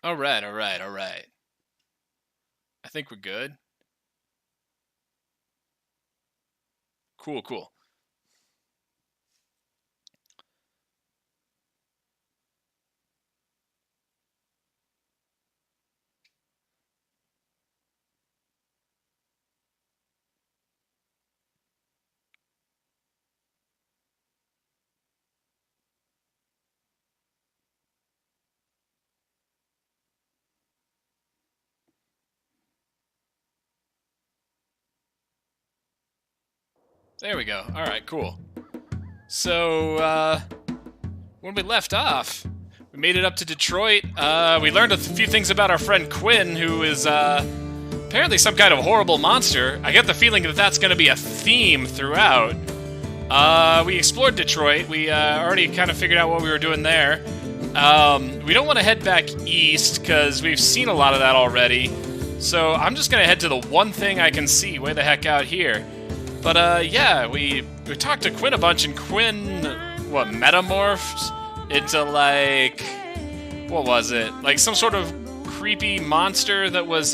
Alright, alright, alright. I think we're good. Cool, cool. There we go. Alright, cool. So, when we left off, we made it up to Detroit. We learned a few things about our friend Quinn, who is, apparently some kind of horrible monster. I get the feeling that that's going to be a theme throughout. We explored Detroit. We, already kind of figured out what we were doing there. We don't want to head back east, because we've seen a lot of that already. So I'm just going to head to the one thing I can see way the heck out here. But, yeah, we talked to Quinn a bunch, and Quinn, what, metamorphed into, like, what was it? Like, some sort of creepy monster that was,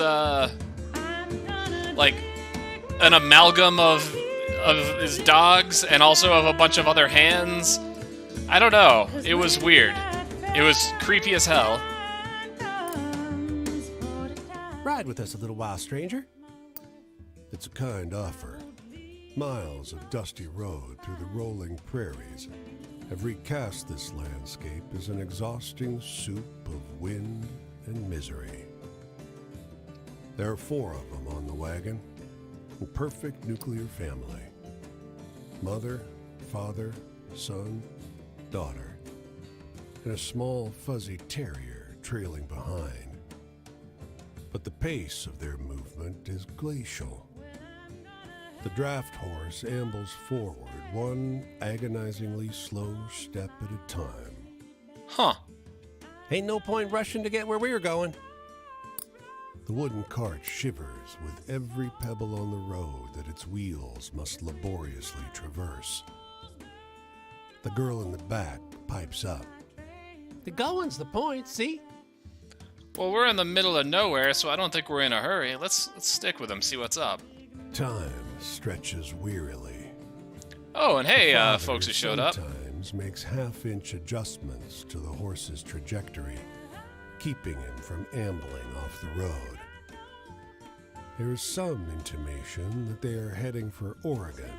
like, an amalgam of his dogs, and also of a bunch of other hands. I don't know. It was weird. It was creepy as hell. Ride with us a little while, stranger. It's a kind offer. Miles of dusty road through the rolling prairies have recast this landscape as an exhausting soup of wind and misery. There are 4 of them on the wagon, a perfect nuclear family. Mother, father, son, daughter, and a small fuzzy terrier trailing behind. But the pace of their movement is glacial. The draft horse ambles forward, one agonizingly slow step at a time. Huh. Ain't no point rushing to get where we were going. The wooden cart shivers with every pebble on the road that its wheels must laboriously traverse. The girl in the back pipes up. The going's the point, see? Well, we're in the middle of nowhere, so I don't think we're in a hurry. Let's stick with him, see what's up. Time stretches wearily. Oh, and hey, Father folks who showed up. sometimes makes half-inch adjustments to the horse's trajectory, keeping him from ambling off the road. There is some intimation that they are heading for Oregon,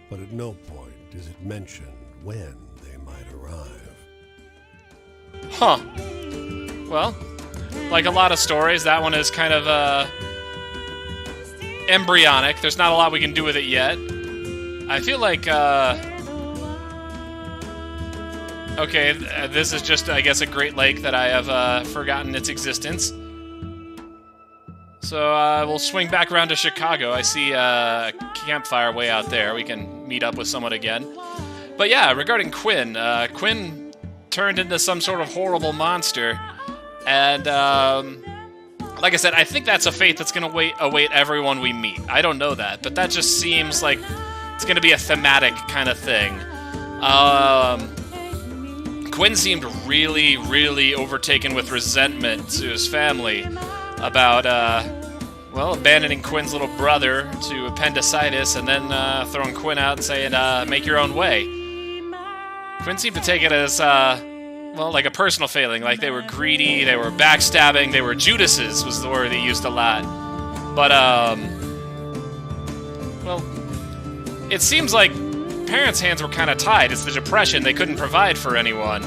but at no point is it mentioned when they might arrive. Huh. Well, like a lot of stories, that one is kind of, embryonic. There's not a lot we can do with it yet. I feel like, okay, this is just, I guess, a Great Lake that I have, forgotten its existence. So, we'll swing back around to Chicago. I see a campfire way out there. We can meet up with someone again. But yeah, regarding Quinn, Quinn turned into some sort of horrible monster. And, like I said, I think that's a fate that's going to await everyone we meet. I don't know that, but that just seems like it's going to be a thematic kind of thing. Quinn seemed really, really overtaken with resentment to his family about, well, abandoning Quinn's little brother to appendicitis and then throwing Quinn out and saying, make your own way. Quinn seemed to take it as, well, like a personal failing, like they were greedy, they were backstabbing, they were Judases was the word he used a lot. But, well, it seems like parents' hands were kind of tied. It's the Depression, they couldn't provide for anyone.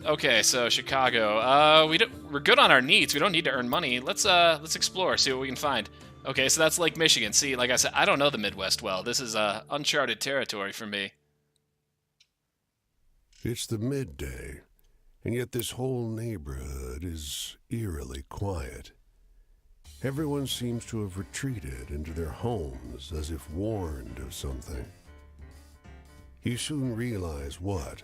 Okay, so Chicago. We're good on our needs. We don't need to earn money. Let's explore, see what we can find. Okay, so that's Lake Michigan. See, like I said, I don't know the Midwest well. This is uncharted territory for me. It's the midday, and yet this whole neighborhood is eerily quiet. Everyone seems to have retreated into their homes as if warned of something. You soon realize what?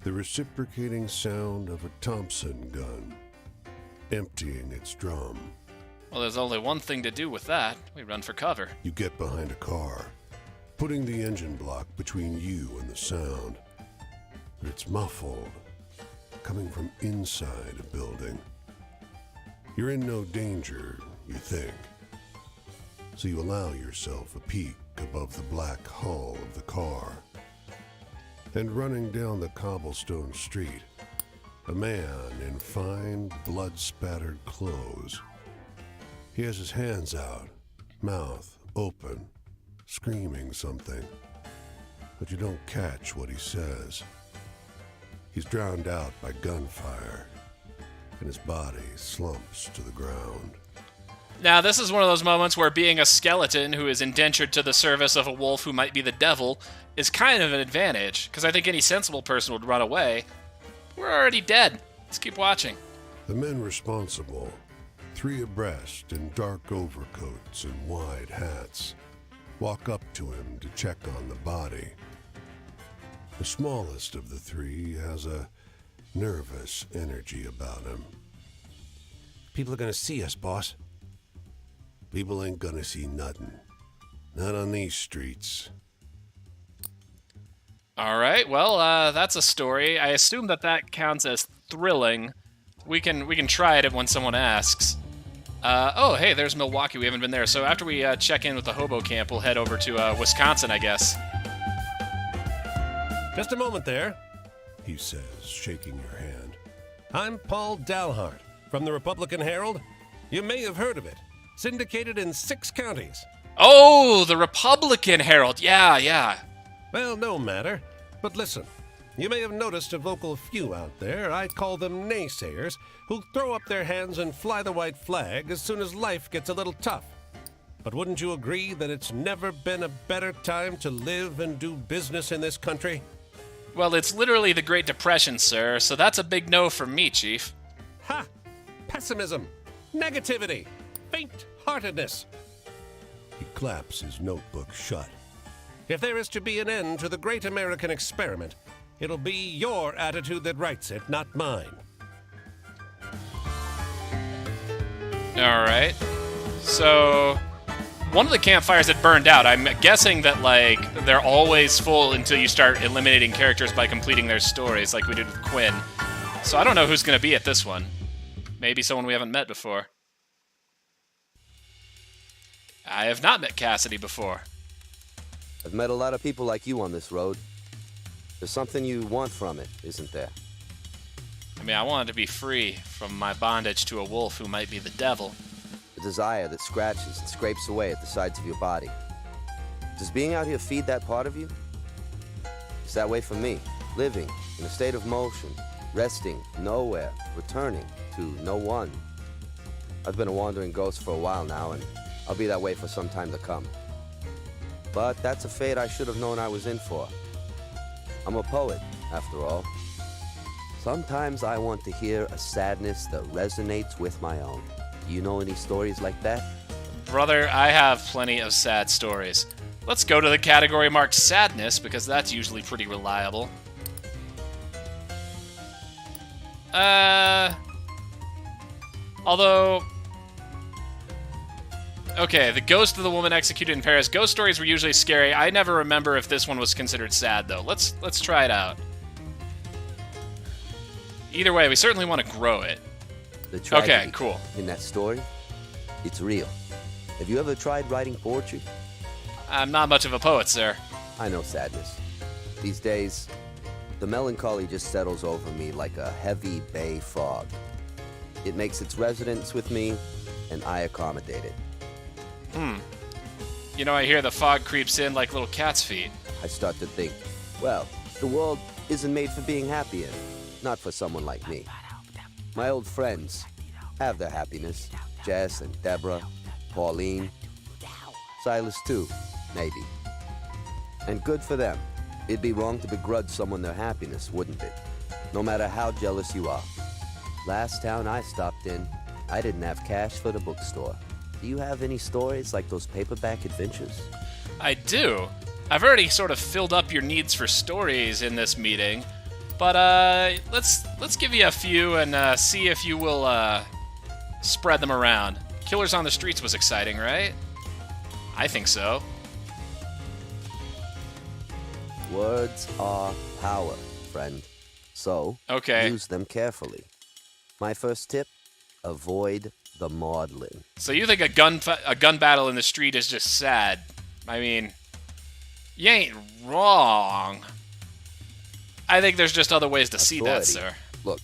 The reciprocating sound of a Thompson gun, emptying its drum. Well, there's only one thing to do with that. We run for cover. You get behind a car, putting the engine block between you and the sound. But it's muffled, coming from inside a building. You're in no danger, you think. So you allow yourself a peek above the black hull of the car. And running down the cobblestone street, a man in fine, blood-spattered clothes. He has his hands out, mouth open, screaming something. But you don't catch what he says. He's drowned out by gunfire, and his body slumps to the ground. Now, this is one of those moments where being a skeleton who is indentured to the service of a wolf who might be the devil is kind of an advantage, because I think any sensible person would run away. We're already dead. Let's keep watching. The men responsible, 3 abreast in dark overcoats and wide hats, walk up to him to check on the body. The smallest of the 3 has a nervous energy about him. People are gonna see us, boss. People ain't gonna see nothing. Not on these streets. All right, well, that's a story. I assume that counts as thrilling. We can try it when someone asks. Oh, hey, there's Milwaukee. We haven't been there. So after we check in with the hobo camp, we'll head over to Wisconsin, I guess. Just a moment there. He says, shaking your hand. I'm Paul Dalhart from the Republican Herald. You may have heard of it. Syndicated in 6 counties. Oh, the Republican Herald. Yeah. Well, no matter. But listen, you may have noticed a vocal few out there, I call them naysayers, who throw up their hands and fly the white flag as soon as life gets a little tough. But wouldn't you agree that it's never been a better time to live and do business in this country? Well, it's literally the Great Depression, sir, so that's a big no from me, Chief. Ha! Pessimism, negativity, faint-heartedness. He claps his notebook shut. If there is to be an end to the great American experiment, it'll be your attitude that writes it, not mine. All right. So, one of the campfires had burned out. I'm guessing that, like, they're always full until you start eliminating characters by completing their stories, like we did with Quinn. So I don't know who's going to be at this one. Maybe someone we haven't met before. I have not met Cassidy before. I've met a lot of people like you on this road. There's something you want from it, isn't there? I mean, I wanted to be free from my bondage to a wolf who might be the devil. The desire that scratches and scrapes away at the sides of your body. Does being out here feed that part of you? It's that way for me, living in a state of motion, resting nowhere, returning to no one. I've been a wandering ghost for a while now, and I'll be that way for some time to come. But that's a fate I should have known I was in for. I'm a poet, after all. Sometimes I want to hear a sadness that resonates with my own. Do you know any stories like that? Brother, I have plenty of sad stories. Let's go to the category marked sadness, because that's usually pretty reliable. Although... Okay, the ghost of the woman executed in Paris. Ghost stories were usually scary. I never remember if this one was considered sad, though. Let's try it out. Either way, we certainly want to grow it. The tragedy Okay, cool. in that story, it's real. Have you ever tried writing poetry? I'm not much of a poet, sir. I know sadness. These days, the melancholy just settles over me like a heavy bay fog. It makes its residence with me, and I accommodate it. You know, I hear the fog creeps in like little cat's feet. I start to think, well, the world isn't made for being happy in, not for someone like me. My old friends have their happiness. Jess and Deborah, Pauline, Silas too, maybe. And good for them. It'd be wrong to begrudge someone their happiness, wouldn't it? No matter how jealous you are. Last town I stopped in, I didn't have cash for the bookstore. Do you have any stories like those paperback adventures? I do. I've already sort of filled up your needs for stories in this meeting, but let's give you a few and see if you will spread them around. Killers on the Streets was exciting, right? I think so. Words are power, friend. So, Okay. use them carefully. My first tip, avoid the maudlin. So you think a gun battle in the street is just sad? I mean, you ain't wrong. I think there's just other ways to see that, Authority. sir. Look,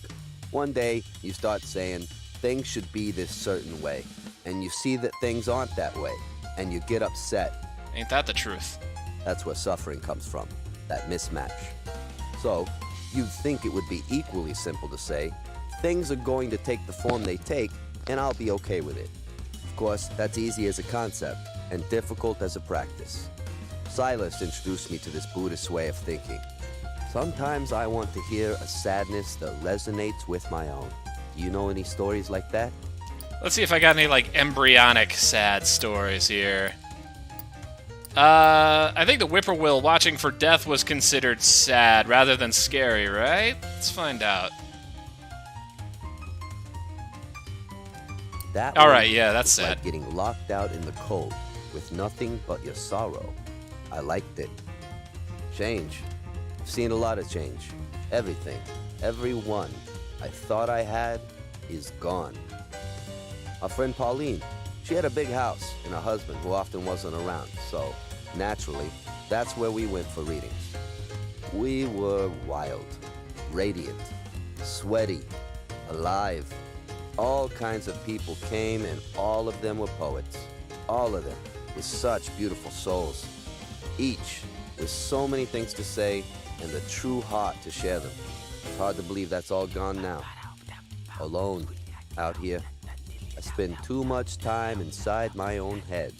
one day you start saying things should be this certain way, and you see that things aren't that way, and you get upset. Ain't that the truth? That's where suffering comes from, that mismatch. So, you'd think it would be equally simple to say, things are going to take the form they take, and I'll be okay with it. Of course, that's easy as a concept, and difficult as a practice. Silas introduced me to this Buddhist way of thinking. Sometimes I want to hear a sadness that resonates with my own. Do you know any stories like that? Let's see if I got any, like, embryonic sad stories here. I think the whippoorwill watching for death was considered sad rather than scary, right? Let's find out. That All one right, yeah, that's was sad. like getting locked out in the cold with nothing but your sorrow. I liked it. Change. I've seen a lot of change. Everything. Everyone I thought I had is gone. Our friend Pauline, she had a big house and a husband who often wasn't around, so naturally, that's where we went for readings. We were wild, radiant, sweaty, alive. All kinds of people came and all of them were poets. All of them with such beautiful souls. Each with so many things to say and the true heart to share them. It's hard to believe that's all gone now. Alone, out here. I spend too much time inside my own head.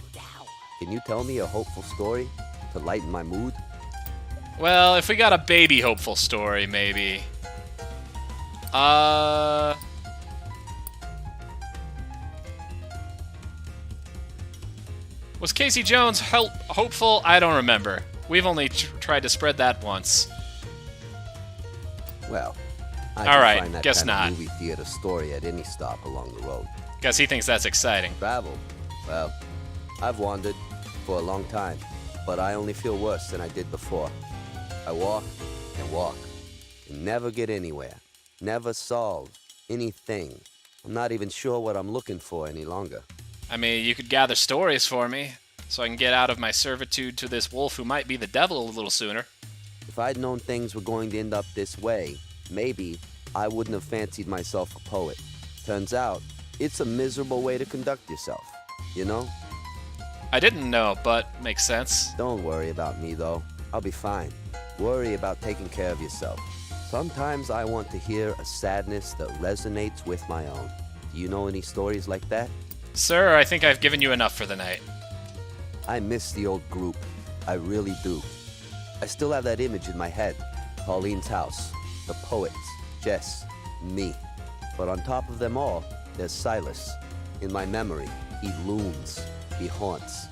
Can you tell me a hopeful story to lighten my mood? Well, if we got a baby hopeful story, maybe. Was Casey Jones hopeful? I don't remember. We've only tried to spread that once. Well, I All can right, find that guess kind not. of movie theater story at any stop along the road. Guess he thinks that's exciting. Travel? Well, I've wandered for a long time, but I only feel worse than I did before. I walk and walk and never get anywhere. Never solve anything. I'm not even sure what I'm looking for any longer. I mean, you could gather stories for me, so I can get out of my servitude to this wolf who might be the devil a little sooner. If I'd known things were going to end up this way, maybe I wouldn't have fancied myself a poet. Turns out, it's a miserable way to conduct yourself, you know? I didn't know, but makes sense. Don't worry about me, though. I'll be fine. Worry about taking care of yourself. Sometimes I want to hear a sadness that resonates with my own. Do you know any stories like that? Sir, I think I've given you enough for the night. I miss the old group. I really do. I still have that image in my head. Pauline's house, the poets, Jess, me. But on top of them all, there's Silas. In my memory, he looms. He haunts.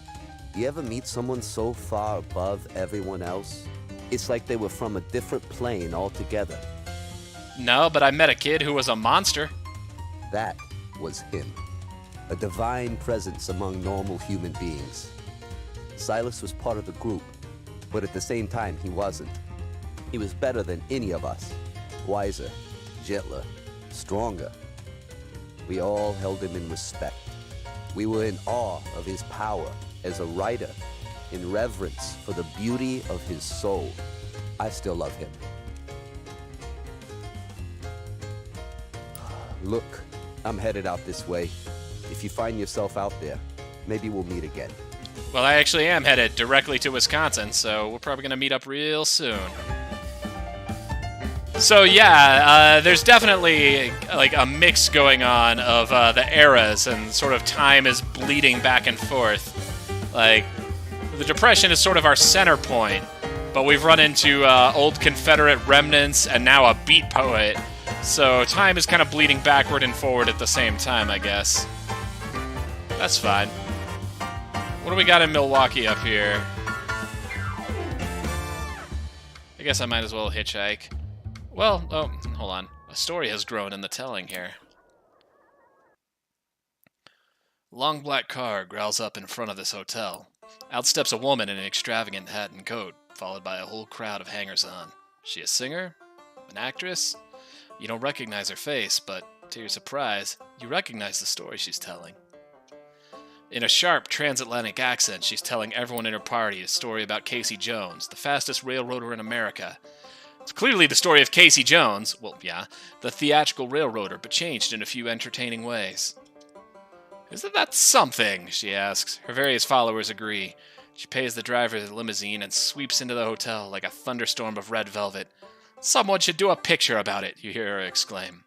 You ever meet someone so far above everyone else? It's like they were from a different plane altogether. No, but I met a kid who was a monster. That was him. A divine presence among normal human beings. Silas was part of the group, but at the same time, he wasn't. He was better than any of us. Wiser, gentler, stronger. We all held him in respect. We were in awe of his power as a writer, in reverence for the beauty of his soul. I still love him. Look, I'm headed out this way. If you find yourself out there, maybe we'll meet again. Well, I actually am headed directly to Wisconsin, so we're probably going to meet up real soon. So yeah, there's definitely like a mix going on of the eras, and sort of time is bleeding back and forth. Like, the Depression is sort of our center point, but we've run into old Confederate remnants and now a beat poet. So time is kind of bleeding backward and forward at the same time, I guess. That's fine. What do we got in Milwaukee up here? I guess I might as well hitchhike. Well, oh, hold on. A story has grown in the telling here. Long black car growls up in front of this hotel. Out steps a woman in an extravagant hat and coat, followed by a whole crowd of hangers-on. She a singer? An actress? You don't recognize her face, but to your surprise, you recognize the story she's telling. In a sharp transatlantic accent, she's telling everyone in her party a story about Casey Jones, the fastest railroader in America. It's clearly the story of Casey Jones, well, yeah, the theatrical railroader, but changed in a few entertaining ways. Isn't that something? She asks. Her various followers agree. She pays the driver of the limousine and sweeps into the hotel like a thunderstorm of red velvet. Someone should do a picture about it, you hear her exclaim.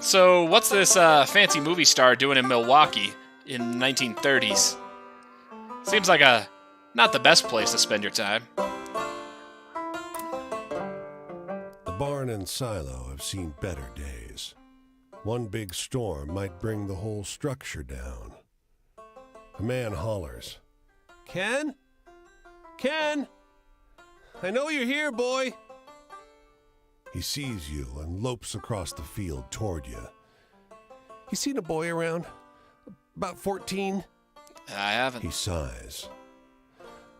So, what's this fancy movie star doing in Milwaukee in 1930s? Seems like not the best place to spend your time. The barn and silo have seen better days. One big storm might bring the whole structure down. A man hollers, "Ken? Ken? I know you're here, boy." He sees you and lopes across the field toward you. You seen a boy around? About 14? I haven't. He sighs.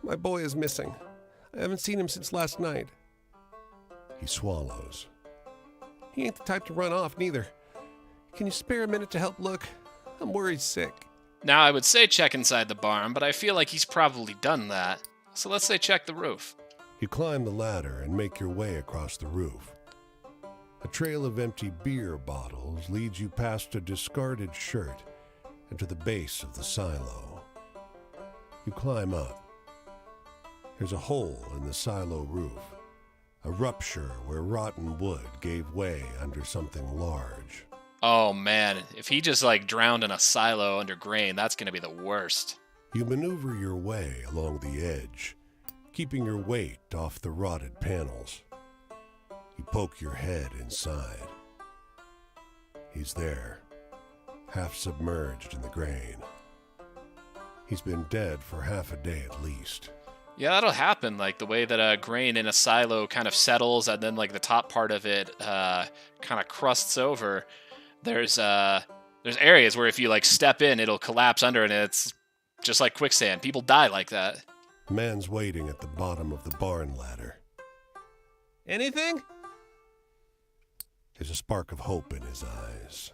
"My boy is missing. I haven't seen him since last night." He swallows. "He ain't the type to run off, neither. Can you spare a minute to help look? I'm worried sick." Now, I would say check inside the barn, but I feel like he's probably done that. So let's say check the roof. You climb the ladder and make your way across the roof. A trail of empty beer bottles leads you past a discarded shirt and to the base of the silo. You climb up. There's a hole in the silo roof, a rupture where rotten wood gave way under something large. Oh man, if he just drowned in a silo under grain, that's gonna be the worst. You maneuver your way along the edge, keeping your weight off the rotted panels. You poke your head inside. He's there, half submerged in the grain. He's been dead for half a day at least. Yeah, that'll happen, the way that a grain in a silo kind of settles and then the top part of it kind of crusts over. There's areas where if you step in, it'll collapse under, and it's just like quicksand. People die like that. The man's waiting at the bottom of the barn ladder. "Anything?" There's a spark of hope in his eyes.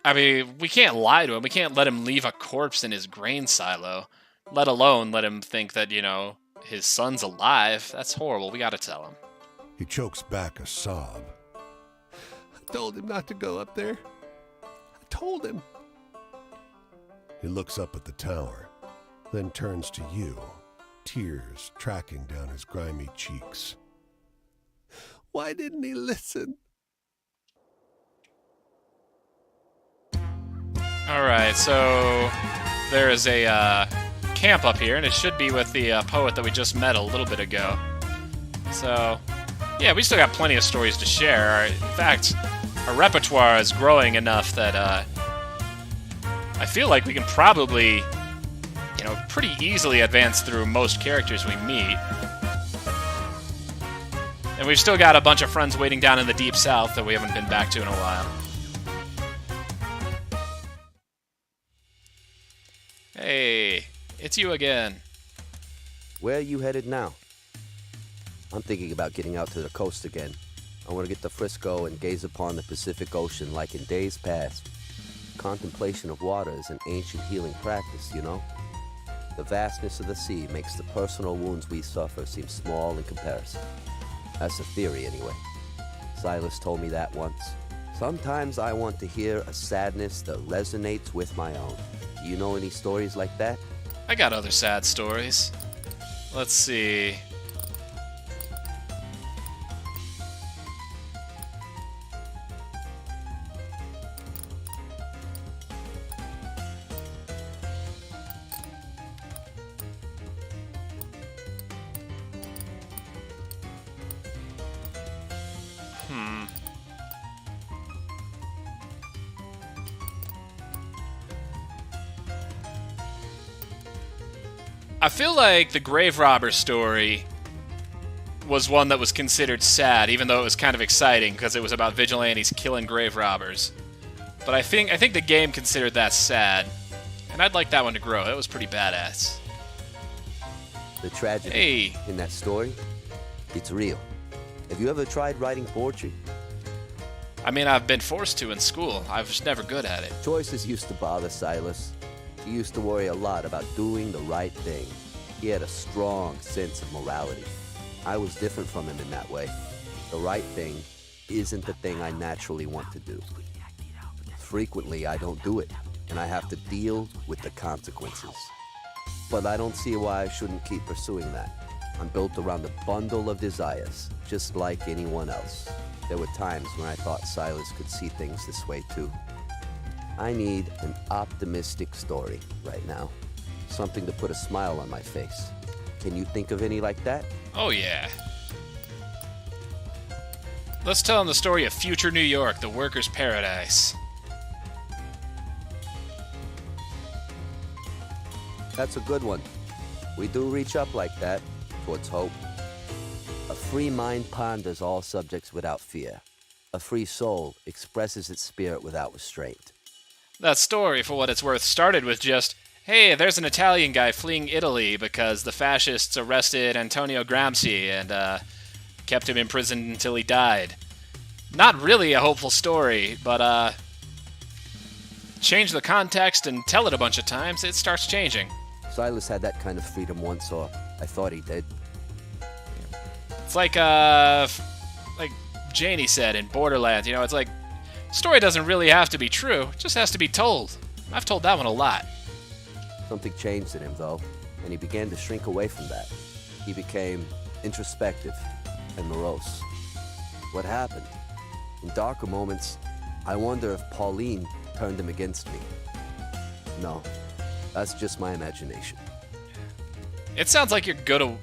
I mean, we can't lie to him. We can't let him leave a corpse in his grain silo, let alone let him think that, his son's alive. That's horrible. We gotta tell him. He chokes back a sob. "I told him not to go up there. I told him." He looks up at the tower, then turns to you, tears tracking down his grimy cheeks. "Why didn't he listen?" Alright, so there is a camp up here, and it should be with the poet that we just met a little bit ago. So, yeah, we still got plenty of stories to share. In fact, our repertoire is growing enough that I feel like we can probably, pretty easily advance through most characters we meet. And we've still got a bunch of friends waiting down in the Deep South that we haven't been back to in a while. Hey, it's you again. Where are you headed now? I'm thinking about getting out to the coast again. I want to get to Frisco and gaze upon the Pacific Ocean like in days past. Contemplation of water is an ancient healing practice, The vastness of the sea makes the personal wounds we suffer seem small in comparison. That's the theory, anyway. Silas told me that once. Sometimes I want to hear a sadness that resonates with my own. Do you know any stories like that? I got other sad stories. Let's see. I feel like the grave robber story was one that was considered sad, even though it was kind of exciting because it was about vigilantes killing grave robbers. But I think the game considered that sad, and I'd like that one to grow. That was pretty badass. The tragedy in that story? It's real. Have you ever tried writing poetry? I mean, I've been forced to in school. I was never good at it. Choices used to bother Silas. He used to worry a lot about doing the right thing. He had a strong sense of morality. I was different from him in that way. The right thing isn't the thing I naturally want to do. Frequently, I don't do it, and I have to deal with the consequences. But I don't see why I shouldn't keep pursuing that. I'm built around a bundle of desires, just like anyone else. There were times when I thought Silas could see things this way too. I need an optimistic story right now. Something to put a smile on my face. Can you think of any like that? Oh, yeah. Let's tell him the story of future New York, the workers' paradise. That's a good one. We do reach up like that, towards hope. A free mind ponders all subjects without fear. A free soul expresses its spirit without restraint. That story, for what it's worth, started with just, hey, there's an Italian guy fleeing Italy because the fascists arrested Antonio Gramsci and kept him in prison until he died. Not really a hopeful story, but change the context and tell it a bunch of times, it starts changing. Silas had that kind of freedom once, or I thought he did. It's like Janie said in Borderlands, you know, it's like, story doesn't really have to be true, it just has to be told. I've told that one a lot. Something changed in him, though, and he began to shrink away from that. He became introspective and morose. What happened? In darker moments, I wonder if Pauline turned him against me. No, that's just my imagination. It sounds like you're good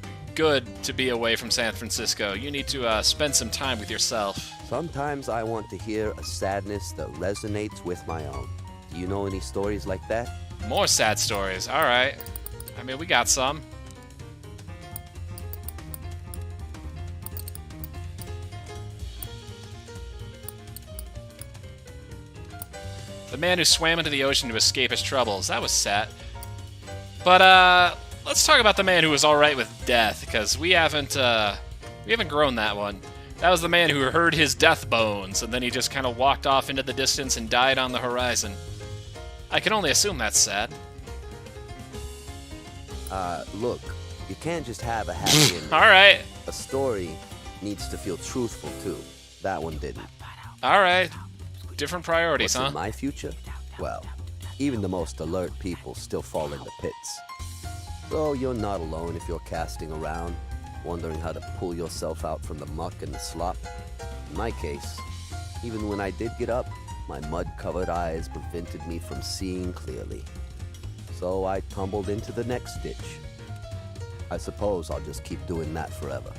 to be away from San Francisco. You need to spend some time with yourself. Sometimes I want to hear a sadness that resonates with my own. Do you know any stories like that? More sad stories, alright. I mean, we got some. The man who swam into the ocean to escape his troubles. That was sad. But, let's talk about the man who was alright with death, because we haven't grown that one. That was the man who heard his death bones, and then he just kind of walked off into the distance and died on the horizon. I can only assume that's sad. Look, you can't just have a happy ending. Alright. A story needs to feel truthful, too. That one didn't. Alright. Different priorities, What's huh? in my future? Well, even the most alert people still fall into pits. So you're not alone if you're casting around, wondering how to pull yourself out from the muck and the slop. In my case, even when I did get up, my mud-covered eyes prevented me from seeing clearly. So I tumbled into the next ditch. I suppose I'll just keep doing that forever.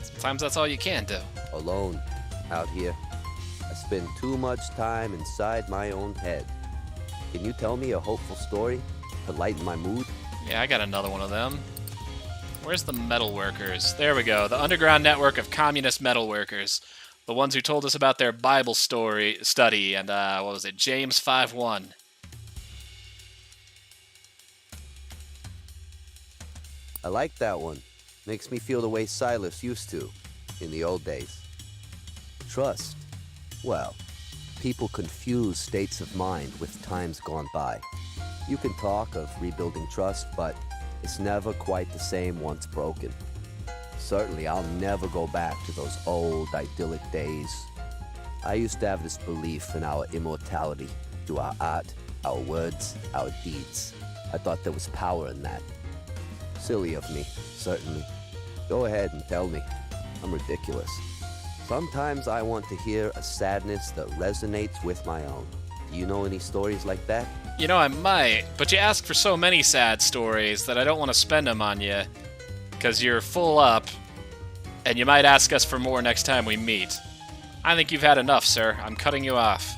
Sometimes that's all you can do. Alone, out here. I spend too much time inside my own head. Can you tell me a hopeful story to lighten my mood? Yeah, I got another one of them. Where's the metal workers? There we go. The underground network of communist metal workers. The ones who told us about their Bible study and, what was it, James 5:1. I like that one. Makes me feel the way Silas used to in the old days. Trust. Well, people confuse states of mind with times gone by. You can talk of rebuilding trust, but it's never quite the same once broken. Certainly, I'll never go back to those old, idyllic days. I used to have this belief in our immortality through our art, our words, our deeds. I thought there was power in that. Silly of me, certainly. Go ahead and tell me. I'm ridiculous. Sometimes I want to hear a sadness that resonates with my own. Do you know any stories like that? You know, I might, but you ask for so many sad stories that I don't want to spend them on you, because you're full up, and you might ask us for more next time we meet. I think you've had enough, sir. I'm cutting you off.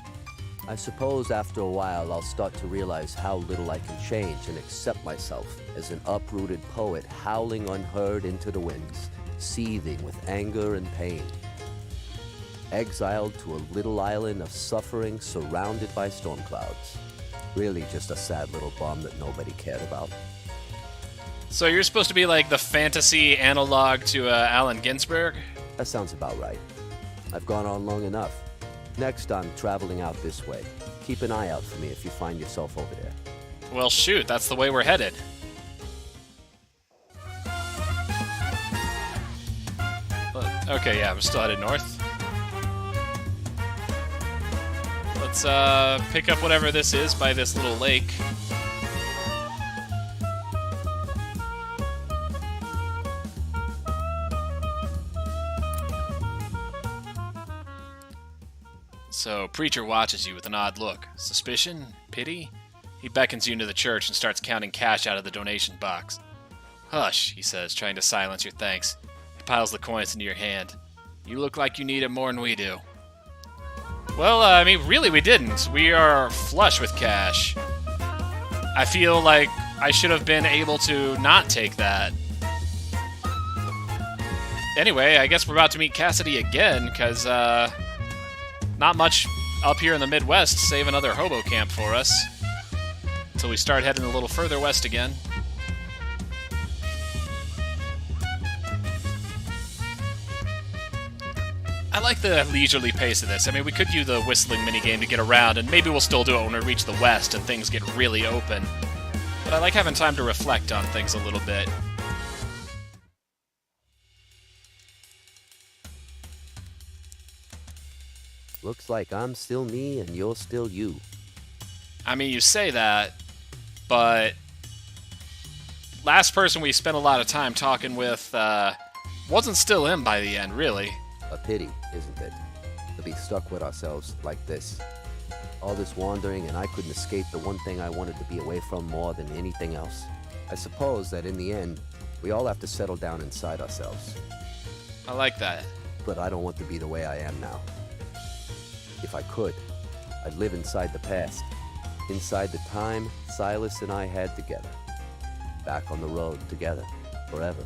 I suppose after a while I'll start to realize how little I can change and accept myself as an uprooted poet howling unheard into the winds, seething with anger and pain. Exiled to a little island of suffering surrounded by storm clouds. Really just a sad little bum that nobody cared about. So you're supposed to be like the fantasy analog to Allen Ginsberg? That sounds about right. I've gone on long enough. Next, I'm traveling out this way. Keep an eye out for me if you find yourself over there. Well, shoot, that's the way we're headed. Okay, yeah, we're still headed north. Let's pick up whatever this is by this little lake. So, Preacher watches you with an odd look. Suspicion? Pity? He beckons you into the church and starts counting cash out of the donation box. Hush, he says, trying to silence your thanks. He piles the coins into your hand. You look like you need it more than we do. Well, I mean, really we didn't. We are flush with cash. I feel like I should have been able to not take that. Anyway, I guess we're about to meet Cassidy again, because, not much up here in the Midwest save another hobo camp for us. Until we start heading a little further west again. I like the leisurely pace of this. I mean, we could use the whistling minigame to get around, and maybe we'll still do it when we reach the west and things get really open. But I like having time to reflect on things a little bit. Looks like I'm still me and you're still you. I mean, you say that, but last person we spent a lot of time talking with wasn't still him by the end, really. A pity, isn't it? To be stuck with ourselves like this. All this wandering, and I couldn't escape the one thing I wanted to be away from more than anything else. I suppose that in the end, we all have to settle down inside ourselves. I like that. But I don't want to be the way I am now. If I could, I'd live inside the past. Inside the time Silas and I had together. Back on the road together, forever.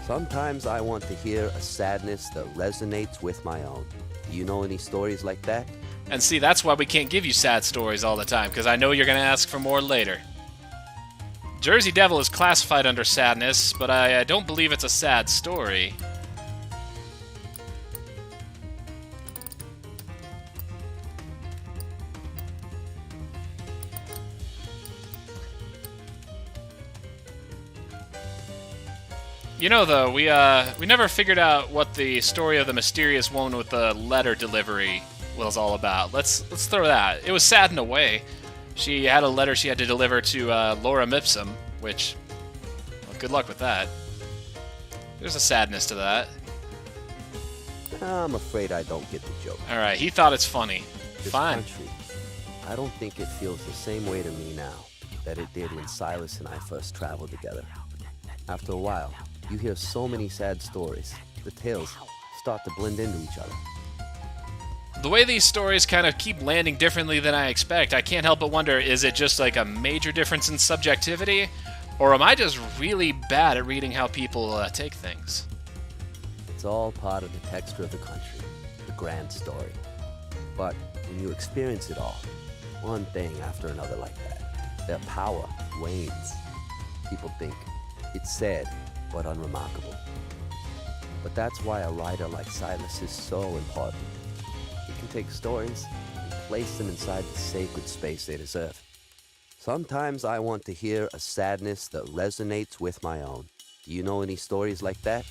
Sometimes I want to hear a sadness that resonates with my own. Do you know any stories like that? And see, that's why we can't give you sad stories all the time, because I know you're going to ask for more later. Jersey Devil is classified under sadness, but I don't believe it's a sad story. You know, though, we never figured out what the story of the mysterious woman with the letter delivery was all about. Let's throw that. It was sad in a way. She had a letter she had to deliver to Laura Mipsum, which, well, good luck with that. There's a sadness to that. I'm afraid I don't get the joke. All right, he thought it's funny. This Fine. country, I don't think it feels the same way to me now that it did when Silas and I first traveled together. After a while, you hear so many sad stories. The tales start to blend into each other. The way these stories kind of keep landing differently than I expect, I can't help but wonder, is it just like a major difference in subjectivity? Or am I just really bad at reading how people take things? It's all part of the texture of the country, the grand story. But when you experience it all, one thing after another like that, their power wanes. People think it's sad, but unremarkable. But that's why a writer like Silas is so important. He can take stories and place them inside the sacred space they deserve. Sometimes I want to hear a sadness that resonates with my own. Do you know any stories like that?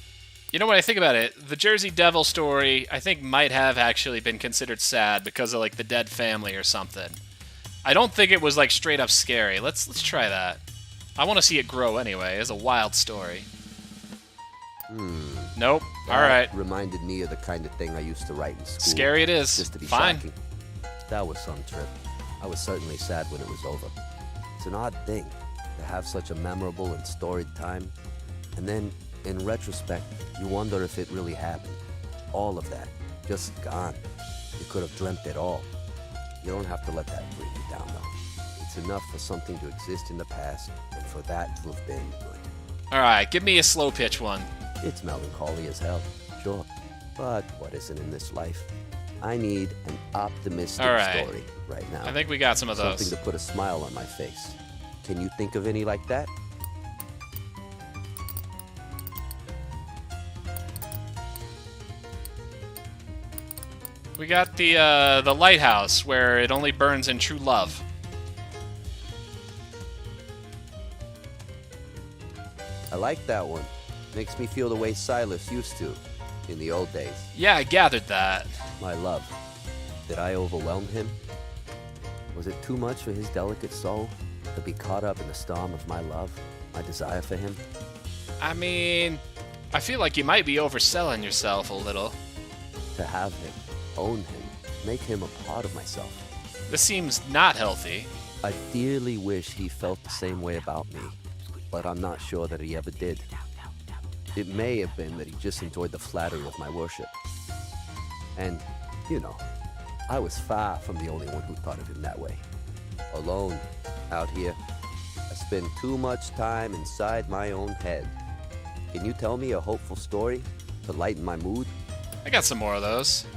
You know, when I think about it, the Jersey Devil story, I think might have actually been considered sad because of, like, the dead family or something. I don't think it was, like, straight up scary. Let's try that. I want to see it grow anyway. It's a wild story. Nope. All right. Reminded me of the kind of thing I used to write in school. Scary it is. Just to be Fine. shocking. That was some trip. I was certainly sad when it was over. It's an odd thing to have such a memorable and storied time, and then, in retrospect, you wonder if it really happened. All of that, just gone. You could have dreamt it all. You don't have to let that bring you down, though. It's enough for something to exist in the past, and for that to have been good. All right, give me a slow pitch one. It's melancholy as hell, sure. But what isn't in this life? I need an optimistic All right. story right now. I think we got some of those. Something to put a smile on my face. Can you think of any like that? We got the lighthouse where it only burns in true love. I like that one. Makes me feel the way Silas used to in the old days. Yeah, I gathered that. My love. Did I overwhelm him? Was it too much for his delicate soul to be caught up in the storm of my love, my desire for him? I mean, I feel like you might be overselling yourself a little. To have him, own him, make him a part of myself. This seems not healthy. I dearly wish he felt the same way about me, but I'm not sure that he ever did. It may have been that he just enjoyed the flattery of my worship. And, you know, I was far from the only one who thought of him that way. Alone, out here, I spend too much time inside my own head. Can you tell me a hopeful story to lighten my mood? I got some more of those.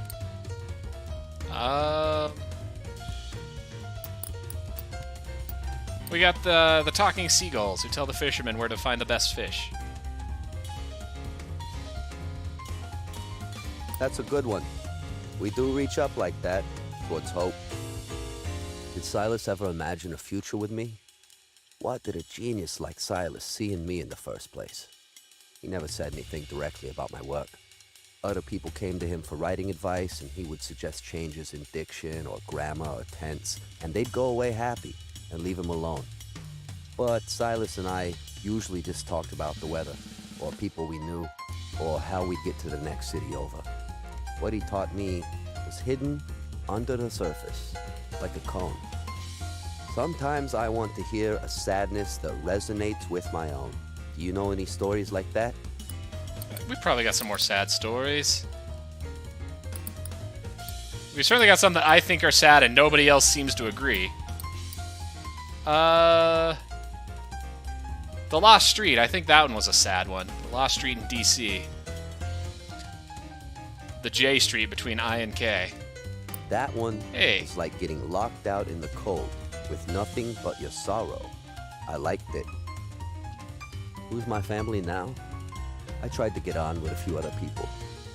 We got the talking seagulls who tell the fishermen where to find the best fish. That's a good one. We do reach up like that, towards hope. Did Silas ever imagine a future with me? What did a genius like Silas see in me in the first place? He never said anything directly about my work. Other people came to him for writing advice, and he would suggest changes in diction or grammar or tense, and they'd go away happy and leave him alone. But Silas and I usually just talked about the weather, or people we knew, or how we'd get to the next city over. What he taught me was hidden under the surface, like a cone. Sometimes I want to hear a sadness that resonates with my own. Do you know any stories like that? We've probably got some more sad stories. We've certainly got some that I think are sad and nobody else seems to agree. The Lost Street, I think that one was a sad one. The Lost Street in DC. The J Street between I and K. That one Hey. was like getting locked out in the cold with nothing but your sorrow. I liked it. Who's my family now? I tried to get on with a few other people.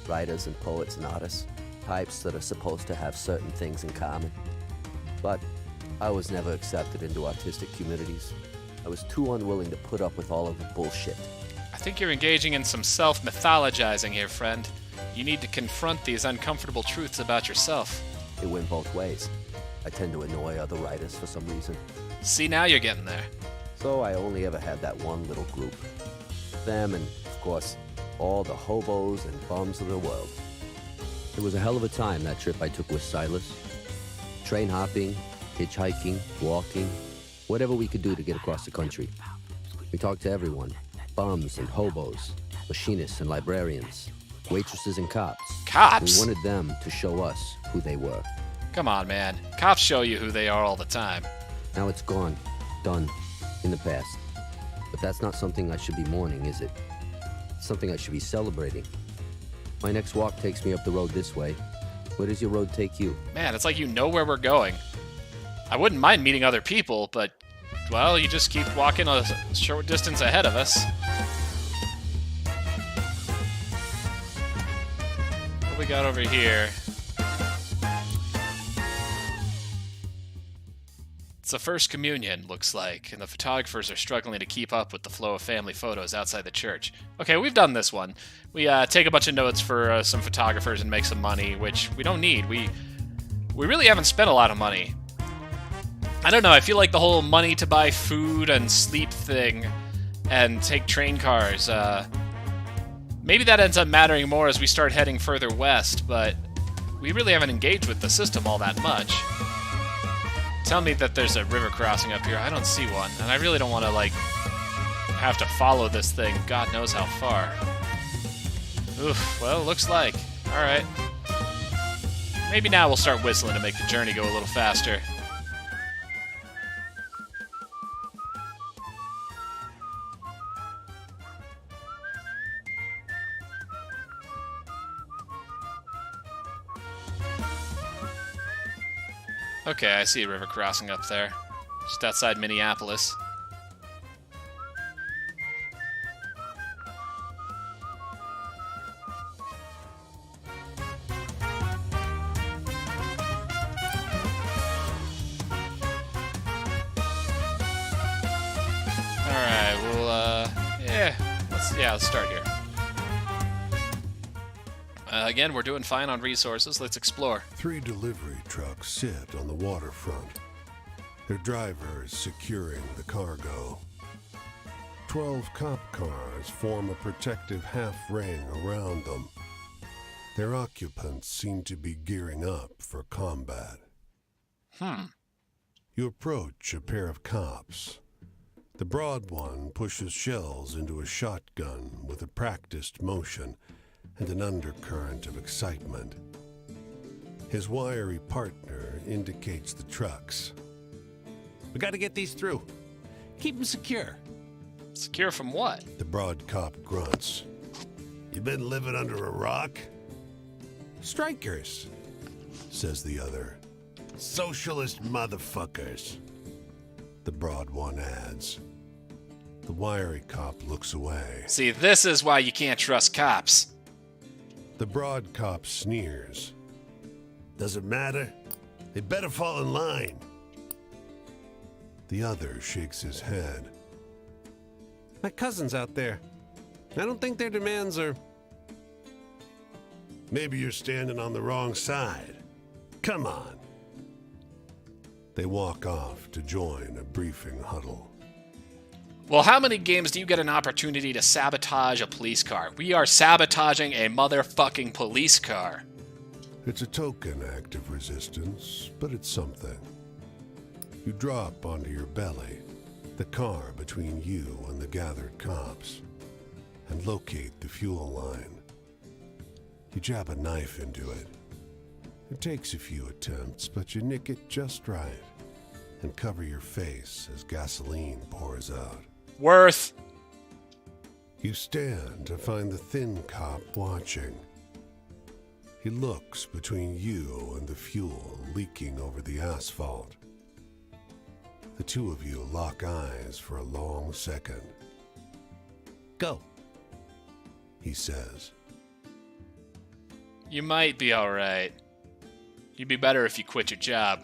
Writers and poets and artists. Types that are supposed to have certain things in common. But I was never accepted into artistic communities. I was too unwilling to put up with all of the bullshit. I think you're engaging in some self-mythologizing here, friend. You need to confront these uncomfortable truths about yourself. It went both ways. I tend to annoy other writers for some reason. See, now you're getting there. So I only ever had that one little group. Them and, of course, all the hobos and bums of the world. It was a hell of a time, that trip I took with Silas. Train hopping, hitchhiking, walking, whatever we could do to get across the country. We talked to everyone. Bums and hobos, machinists and librarians, waitresses and cops. Cops? We wanted them to show us who they were. Come on, man. Cops show you who they are all the time. Now it's gone. Done. In the past. But that's not something I should be mourning, is it? It's something I should be celebrating. My next walk takes me up the road this way. Where does your road take you? Man, it's like you know where we're going. I wouldn't mind meeting other people, but, well, you just keep walking a short distance ahead of us. What we got over here? It's the First Communion, looks like, and the photographers are struggling to keep up with the flow of family photos outside the church. Okay, we've done this one. We take a bunch of notes for some photographers and make some money, which we don't need. We really haven't spent a lot of money. I don't know, I feel like the whole money to buy food and sleep thing and take train cars, maybe that ends up mattering more as we start heading further west, but we really haven't engaged with the system all that much. Tell me that there's a river crossing up here. I don't see one, and I really don't want to, like, have to follow this thing God knows how far. Oof, well, looks like. Alright. Maybe now we'll start whistling to make the journey go a little faster. Okay, I see a river crossing up there. Just outside Minneapolis. let's start here. Again, we're doing fine on resources. Let's explore. 3 delivery trucks sit on the waterfront. Their driver is securing the cargo. 12 cop cars form a protective half-ring around them. Their occupants seem to be gearing up for combat. You approach a pair of cops. The broad one pushes shells into a shotgun with a practiced motion and an undercurrent of excitement. His wiry partner indicates the trucks. We gotta get these through. Keep them secure. Secure from what? The broad cop grunts. You been living under a rock? Strikers, says the other. Socialist motherfuckers. The broad one adds. The wiry cop looks away. See, this is why you can't trust cops. The broad cop sneers. Doesn't matter. They better fall in line. The other shakes his head. My cousin's out there. I don't think their demands are... Maybe you're standing on the wrong side. Come on. They walk off to join a briefing huddle. Well, how many games do you get an opportunity to sabotage a police car? We are sabotaging a motherfucking police car. It's a token act of resistance, but it's something. You drop onto your belly, the car between you and the gathered cops, and locate the fuel line. You jab a knife into it. It takes a few attempts, but you nick it just right and cover your face as gasoline pours out. Worth. You stand to find the thin cop watching. He looks between you and the fuel leaking over the asphalt. The two of you lock eyes for a long second. Go. He says. You might be alright. You'd be better if you quit your job.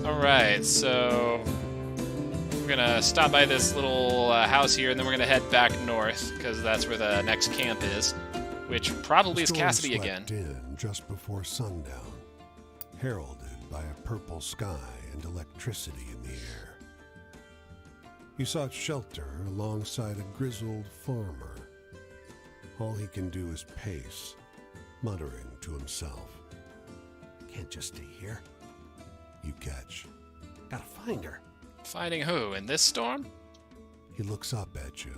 Alright, so we're gonna stop by this little house here, and then we're gonna head back north, because that's where the next camp is, which probably is The storm Cassidy again. swept in just before sundown, heralded by a purple sky and electricity in the air. You sought shelter alongside a grizzled farmer. All he can do is pace, muttering to himself. Can't just stay here. You catch. Gotta find her. Finding who? In this storm? He looks up at you.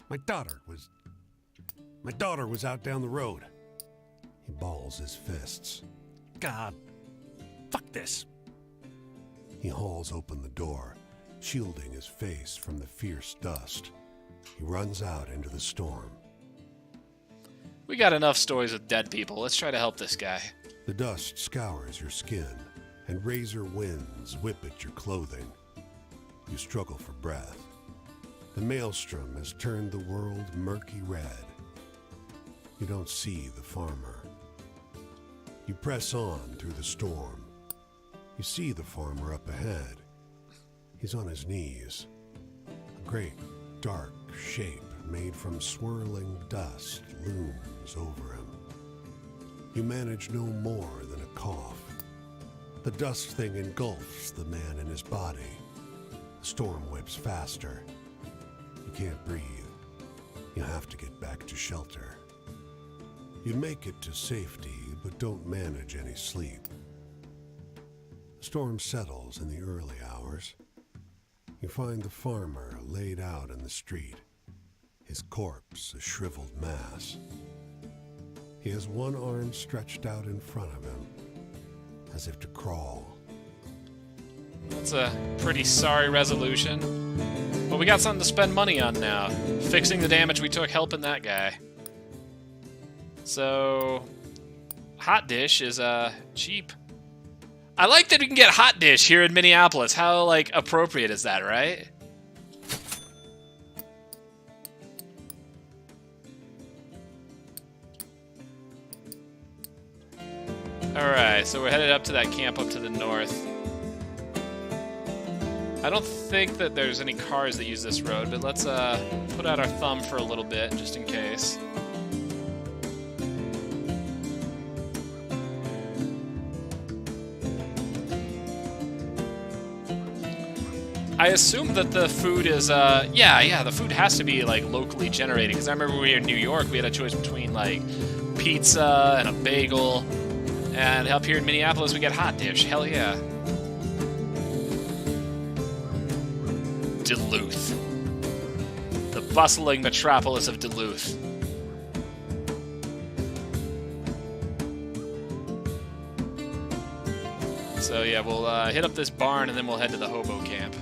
My daughter was out down the road. He balls his fists. God. Fuck this. He hauls open the door, shielding his face from the fierce dust. He runs out into the storm. We got enough stories with dead people. Let's try to help this guy. The dust scours your skin, and razor winds whip at your clothing. You struggle for breath. The maelstrom has turned the world murky red. You don't see the farmer. You press on through the storm. You see the farmer up ahead. He's on his knees. A great, dark shape made from swirling dust looms over him. You manage no more than a cough. The dust thing engulfs the man in his body. The storm whips faster. You can't breathe. You have to get back to shelter. You make it to safety, but don't manage any sleep. The storm settles in the early hours. You find the farmer laid out in the street, his corpse a shriveled mass. He has one arm stretched out in front of him, as if to crawl. That's a pretty sorry resolution. But we got something to spend money on now. Fixing the damage we took helping that guy. So, hot dish is cheap. I like that we can get hot dish here in Minneapolis. How appropriate is that, right? Alright, so we're headed up to that camp up to the north. I don't think that there's any cars that use this road, but let's put out our thumb for a little bit, just in case. I assume that the food is, the food has to be, like, locally generated, because I remember when we were in New York, we had a choice between, like, pizza and a bagel, and up here in Minneapolis, we get hot dish. Hell yeah. Duluth. The bustling metropolis of Duluth. So yeah, we'll hit up this barn and then we'll head to the hobo camp.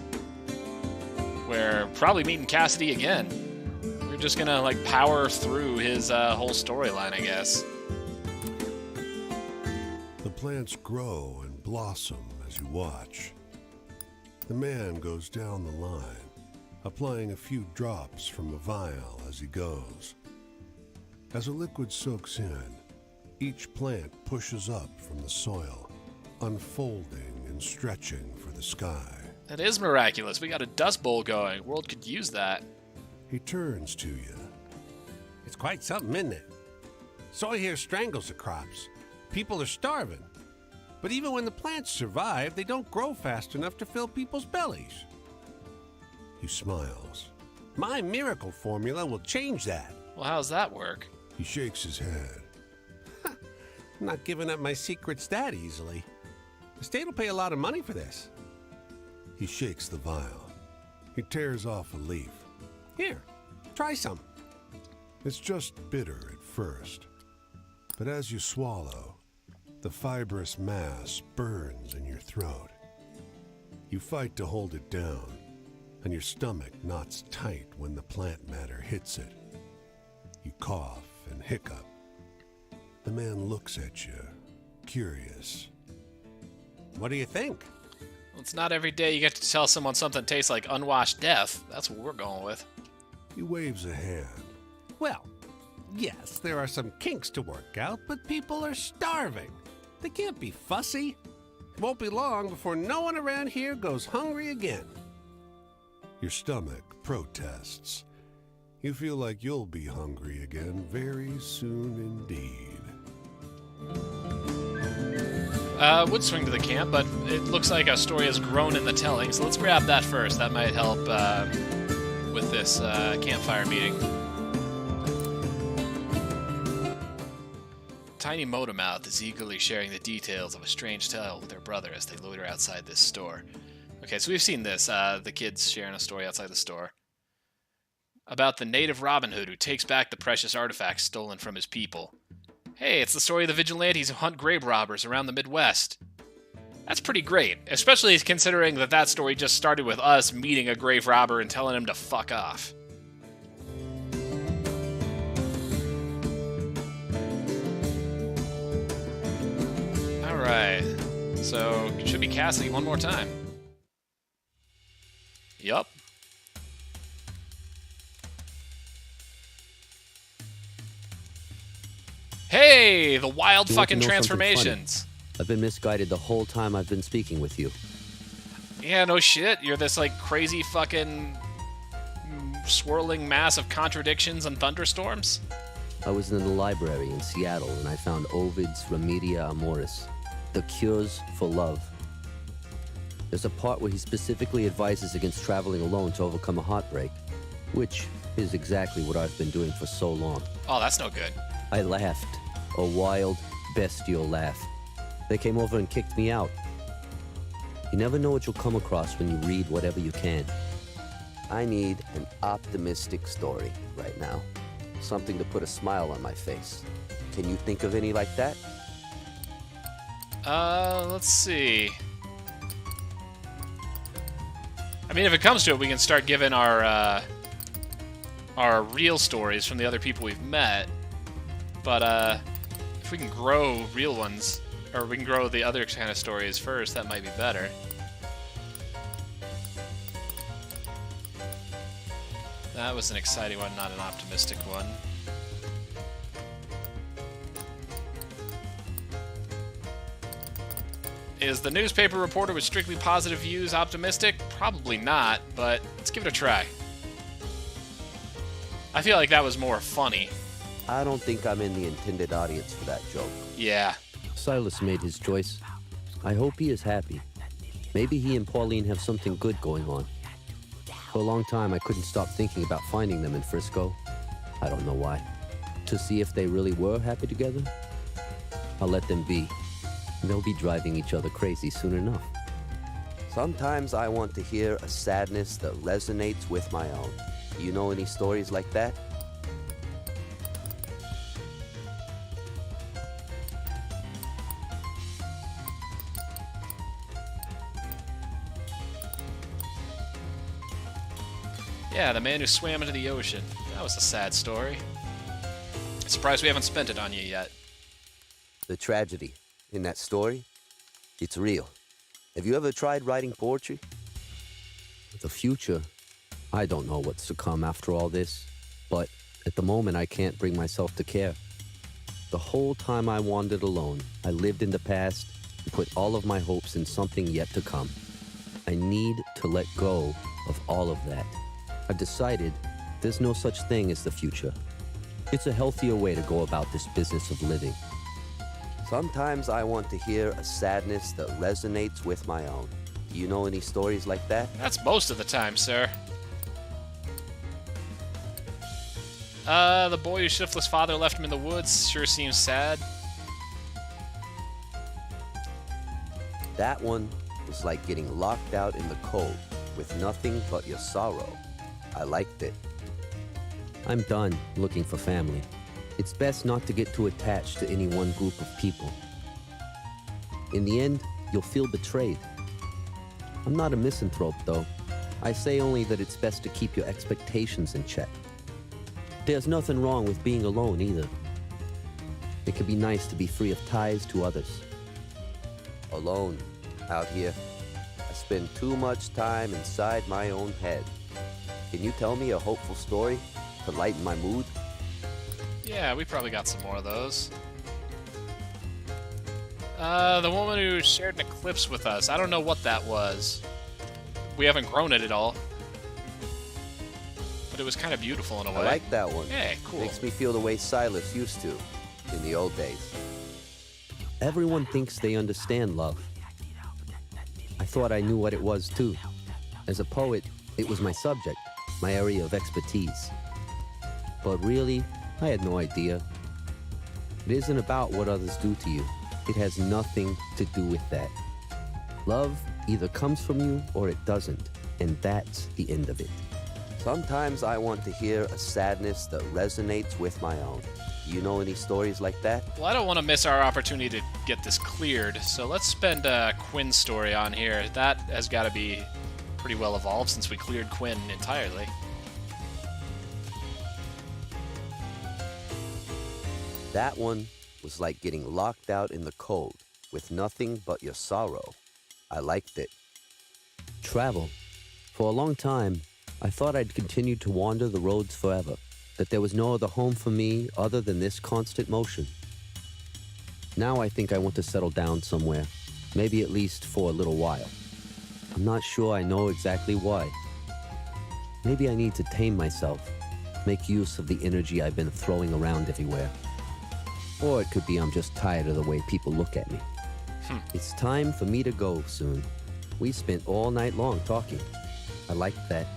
Where probably meeting Cassidy again. We're just gonna like power through his whole storyline, I guess. The plants grow and blossom as you watch. The man goes down the line, applying a few drops from a vial as he goes. As a liquid soaks in, each plant pushes up from the soil, unfolding and stretching for the sky. That is miraculous. We got a dust bowl going. World could use that. He turns to you. It's quite something, isn't it? Soy here strangles the crops. People are starving. But even when the plants survive, they don't grow fast enough to fill people's bellies. He smiles. My miracle formula will change that. Well, how's that work? He shakes his head. I'm not giving up my secrets that easily. The state will pay a lot of money for this. He shakes the vial. He tears off a leaf. Here, try some. It's just bitter at first. But as you swallow, the fibrous mass burns in your throat. You fight to hold it down, and your stomach knots tight when the plant matter hits it. You cough and hiccup. The man looks at you, curious. What do you think? Well, it's not every day you get to tell someone something tastes like unwashed death. That's what we're going with. He waves a hand. Well, yes, there are some kinks to work out, but people are starving. They can't be fussy. It won't be long before no one around here goes hungry again. Your stomach protests. You feel like you'll be hungry again very soon indeed. Would swing to the camp, but it looks like a story has grown in the telling, so let's grab that first. That might help with this campfire meeting. Tiny Motormouth is eagerly sharing the details of a strange tale with her brother as they loiter outside this store. Okay, so we've seen this, the kids sharing a story outside the store. About the native Robin Hood who takes back the precious artifacts stolen from his people. Hey, it's the story of the vigilantes who hunt grave robbers around the Midwest. That's pretty great, especially considering that that story just started with us meeting a grave robber and telling him to fuck off. Alright, so it should be Cassidy one more time. Yup. Hey, the wild fucking transformations. I've been misguided the whole time I've been speaking with you. Yeah, no shit. You're this like crazy fucking swirling mass of contradictions and thunderstorms. I was in the library in Seattle and I found Ovid's Remedia Amoris, the cures for love. There's a part where he specifically advises against traveling alone to overcome a heartbreak, which is exactly what I've been doing for so long. Oh, that's no good. I laughed. A wild, bestial laugh. They came over and kicked me out. You never know what you'll come across when you read whatever you can. I need an optimistic story right now. Something to put a smile on my face. Can you think of any like that? Let's see. I mean, if it comes to it, we can start giving our real stories from the other people we've met. But, if we can grow real ones, or we can grow the other kind of stories first, that might be better. That was an exciting one, not an optimistic one. Is the newspaper reporter with strictly positive views optimistic? Probably not, but let's give it a try. I feel like that was more funny. I don't think I'm in the intended audience for that joke. Yeah. Silas made his choice. I hope he is happy. Maybe he and Pauline have something good going on. For a long time, I couldn't stop thinking about finding them in Frisco. I don't know why. To see if they really were happy together? I'll let them be. They'll be driving each other crazy soon enough. Sometimes I want to hear a sadness that resonates with my own. Do you know any stories like that? Yeah, the man who swam into the ocean. That was a sad story. Surprised we haven't spent it on you yet. The tragedy in that story, it's real. Have you ever tried writing poetry? The future, I don't know what's to come after all this, but at the moment I can't bring myself to care. The whole time I wandered alone, I lived in the past and put all of my hopes in something yet to come. I need to let go of all of that. I've decided there's no such thing as the future. It's a healthier way to go about this business of living. Sometimes I want to hear a sadness that resonates with my own. Do you know any stories like that? That's most of the time, sir. The boy whose shiftless father left him in the woods sure seems sad. That one was like getting locked out in the cold with nothing but your sorrow. I liked it. I'm done looking for family. It's best not to get too attached to any one group of people. In the end, you'll feel betrayed. I'm not a misanthrope, though. I say only that it's best to keep your expectations in check. There's nothing wrong with being alone, either. It can be nice to be free of ties to others. Alone, out here. I spend too much time inside my own head. Can you tell me a hopeful story to lighten my mood? Yeah, we probably got some more of those. The woman who shared an eclipse with us. I don't know what that was. We haven't grown it at all. But it was kind of beautiful in a way. I like that one. Yeah, cool. Makes me feel the way Silas used to in the old days. Everyone thinks they understand love. I thought I knew what it was, too. As a poet, it was my subject, my area of expertise. But really, I had no idea. It isn't about what others do to you. It has nothing to do with that. Love either comes from you or it doesn't, and that's the end of it. Sometimes I want to hear a sadness that resonates with my own. Do you know any stories like that? Well, I don't want to miss our opportunity to get this cleared, so let's spend Quinn's story on here. That has got to be pretty well evolved since we cleared Quinn entirely. That one was like getting locked out in the cold with nothing but your sorrow. I liked it. Travel. For a long time, I thought I'd continue to wander the roads forever, that there was no other home for me other than this constant motion. Now I think I want to settle down somewhere, maybe at least for a little while. I'm not sure I know exactly why. Maybe I need to tame myself, make use of the energy I've been throwing around everywhere. Or it could be I'm just tired of the way people look at me. It's time for me to go soon. We spent all night long talking. I like that.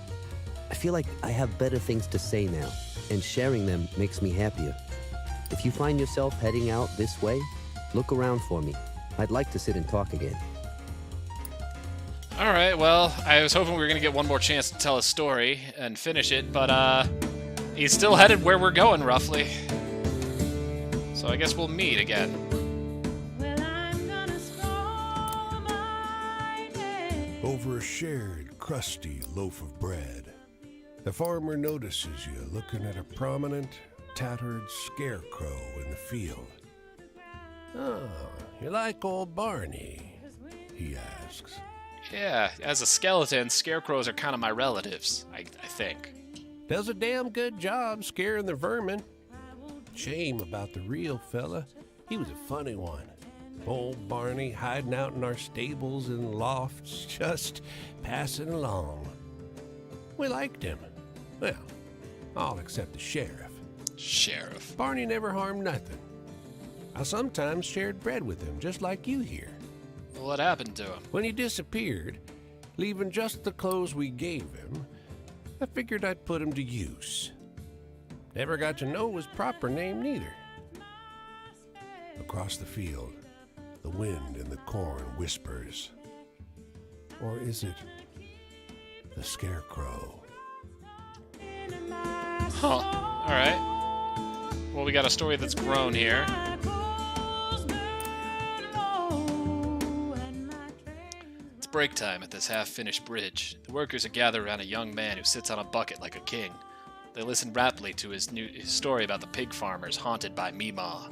I feel like I have better things to say now, and sharing them makes me happier. If you find yourself heading out this way, look around for me. I'd like to sit and talk again. Alright, well, I was hoping we were going to get one more chance to tell a story and finish it, but he's still headed where we're going, roughly. So I guess we'll meet again. Over a shared, crusty loaf of bread, the farmer notices you looking at a prominent, tattered scarecrow in the field. Oh, you like old Barney? He asks. Yeah, as a skeleton, scarecrows are kind of my relatives, I think. Does a damn good job scaring the vermin. Shame about the real fella. He was a funny one. Old Barney hiding out in our stables and lofts, just passing along. We liked him. Well, all except the sheriff. Sheriff. Barney never harmed nothing. I sometimes shared bread with him, just like you here. What happened to him? When he disappeared, leaving just the clothes we gave him, I figured I'd put him to use. Never got to know his proper name neither. Across the field, the wind in the corn whispers. Or is it the scarecrow? Huh. Alright. Well, we got a story that's grown here. It's break time at this half-finished bridge. The workers are gathered around a young man who sits on a bucket like a king. They listen raptly to his story about the pig farmers haunted by Meemaw.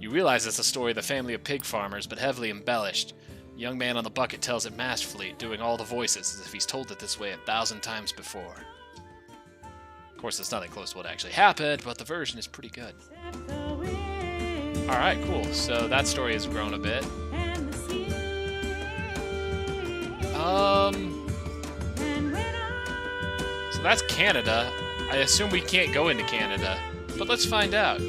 You realize it's a story of the family of pig farmers, but heavily embellished. The young man on the bucket tells it masterfully, doing all the voices as if he's told it this way 1,000 times before. Of course, it's nothing close to what actually happened, but the version is pretty good. Alright, cool. So that story has grown a bit. So that's Canada. I assume we can't go into Canada, but let's find out.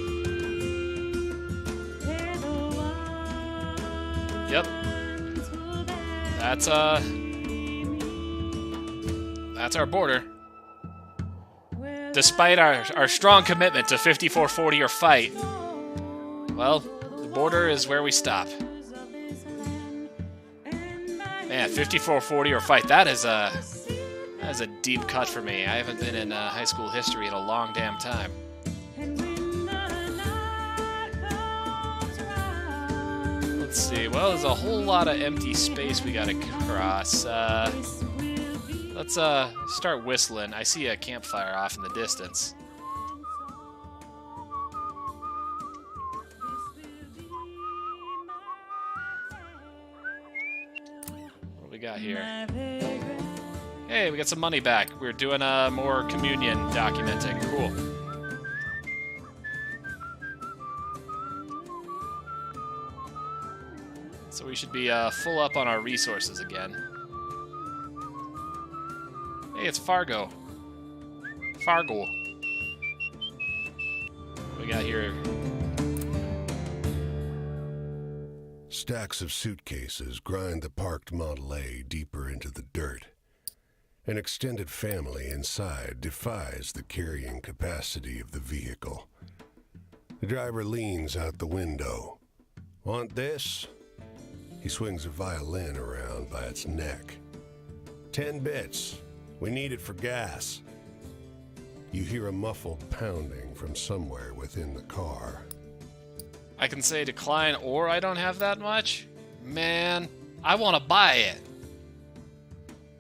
Yep. That's our border. Despite our strong commitment to 54-40 or fight, well, the border is where we stop. Man, 54-40 or fight, that is a deep cut for me. I haven't been in high school history in a long damn time. Let's see. Well, there's a whole lot of empty space we gotta cross. Let's start whistling. I see a campfire off in the distance. What do we got here? Hey, we got some money back. We're doing more communion documenting. Cool. So we should be full up on our resources again. Hey, it's Fargo. Fargo. What we got here? Stacks of suitcases grind the parked Model A deeper into the dirt. An extended family inside defies the carrying capacity of the vehicle. The driver leans out the window. Want this? He swings a violin around by its neck. 10 bits. We need it for gas. You hear a muffled pounding from somewhere within the car. I can say decline or I don't have that much? Man, I want to buy it.